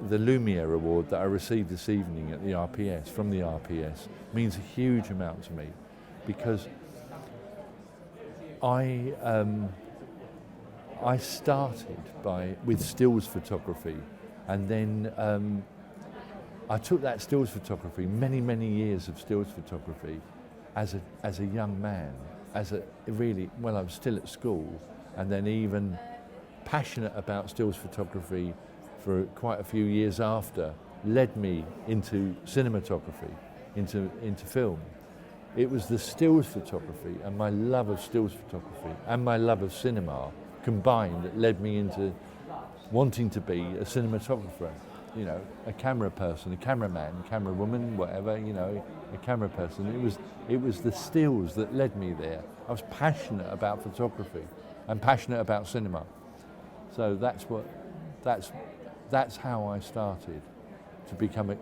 the Lumière award that I received this evening at the RPS, from the RPS, means a huge amount to me, because I started with stills photography, and then I took that stills photography, many years of stills photography, as a young man, I was still at school, and then even passionate about stills photography for quite a few years after, led me into cinematography, into film. It was the stills photography and my love of stills photography and my love of cinema combined that led me into wanting to be a cinematographer, a camera person, a cameraman, camera woman, whatever, a camera person. It was the stills that led me there. I was passionate about photography and passionate about cinema. So that's how I started to become a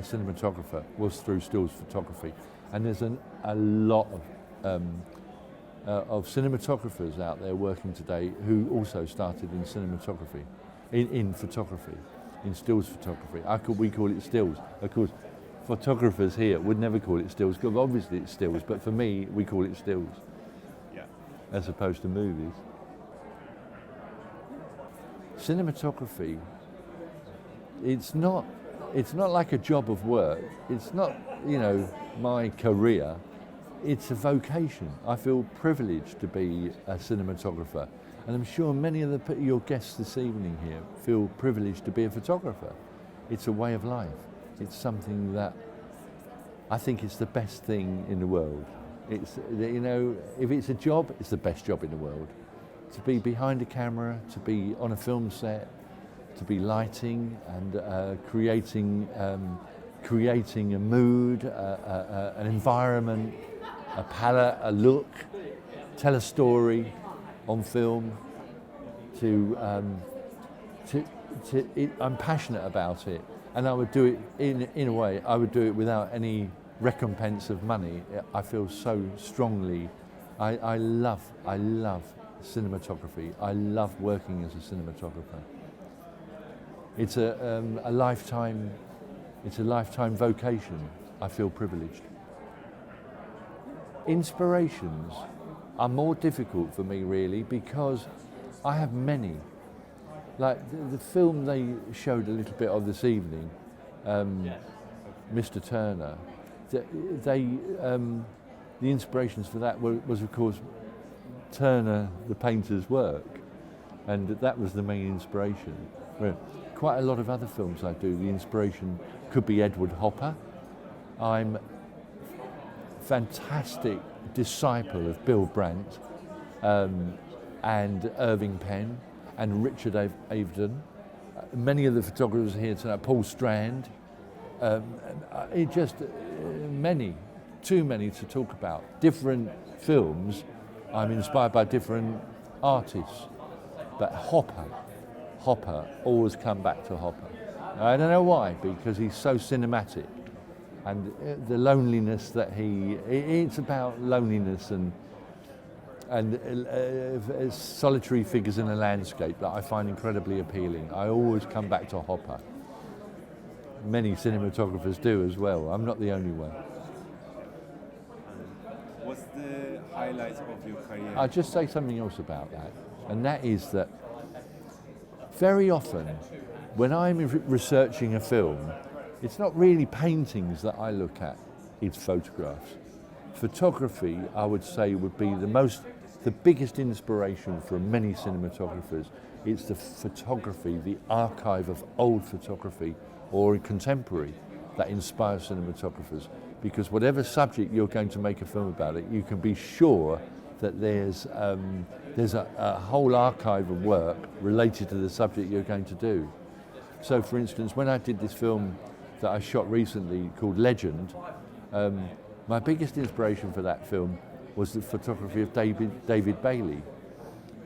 cinematographer, was through stills photography. And there's a lot of cinematographers out there working today who also started in cinematography, in photography, in stills photography. We call it stills. Of course, photographers here would never call it stills, because obviously it's stills, but for me, we call it stills, as opposed to movies. Cinematography, it's not like a job of work. It's not, my career. It's a vocation. I feel privileged to be a cinematographer, and I'm sure many of your guests this evening here feel privileged to be a photographer. It's a way of life. It's something that I think is the best thing in the world. It's, if it's a job, it's the best job in the world. To be behind a camera, to be on a film set, to be lighting and creating a mood, an environment, a palette, a look, tell a story on film. I'm passionate about it, and I would do it in a way. I would do it without any recompense of money. I feel so strongly. I love cinematography. I love working as a cinematographer. It's a lifetime. It's a lifetime vocation. I feel privileged. Inspirations are more difficult for me, really, because I have many. Like the film they showed a little bit of this evening, Mr. Turner. The inspirations for that was of course Turner, the painter's work, and that was the main inspiration. Quite a lot of other films I do, the inspiration could be Edward Hopper. I'm a fantastic disciple of Bill Brandt and Irving Penn and Richard Avedon. Many of the photographers here tonight, Paul Strand, too many to talk about. Different films, I'm inspired by different artists, but Hopper, always come back to Hopper. I don't know why, because he's so cinematic, and the loneliness that it's about loneliness and solitary figures in a landscape that I find incredibly appealing. I always come back to Hopper. Many cinematographers do as well. I'm not the only one. What's the highlight of your career? I'll just say something else about that, and that is that very often when I'm researching a film, it's not really paintings that I look at, it's photographs. Photography, I would say, would be the biggest inspiration for many cinematographers. It's the photography, the archive of old photography or contemporary that inspires cinematographers. Because whatever subject you're going to make a film about it, you can be sure that there's a whole archive of work related to the subject you're going to do. So, for instance, when I did this film that I shot recently called Legend, my biggest inspiration for that film was the photography of David Bailey,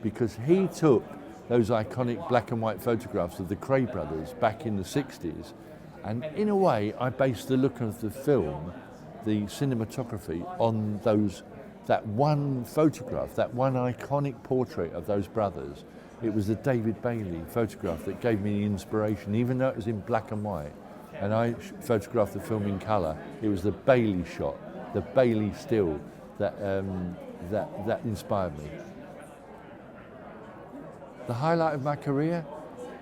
because he took those iconic black and white photographs of the Cray brothers back in the 60s, and in a way I based the look of the film, the cinematography, on that one photograph, that one iconic portrait of those brothers, It was the David Bailey photograph that gave me the inspiration, even though it was in black and white. And I photographed the film in colour. It was the Bailey shot, the Bailey still, that inspired me. The highlight of my career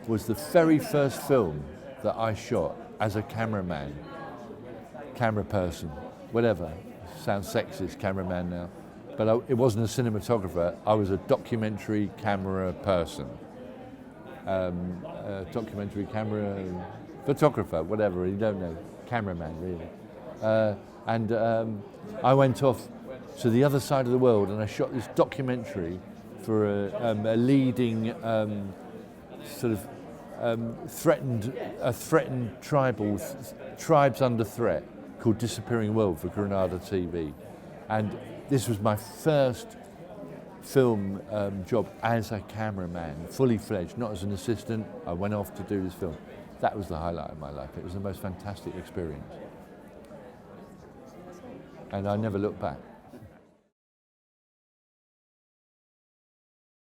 was the very first film that I shot as a cameraman, camera person, whatever. Sounds sexist, cameraman now. But it wasn't a cinematographer, I was a documentary camera person. Documentary camera photographer, whatever, you don't know, cameraman really. I went off to the other side of the world and I shot this documentary for a leading threatened tribes under threat called Disappearing World for Granada TV. And this was my first film job as a cameraman, fully fledged, not as an assistant. I went off to do this film. That was the highlight of my life. It was the most fantastic experience. And I never looked back.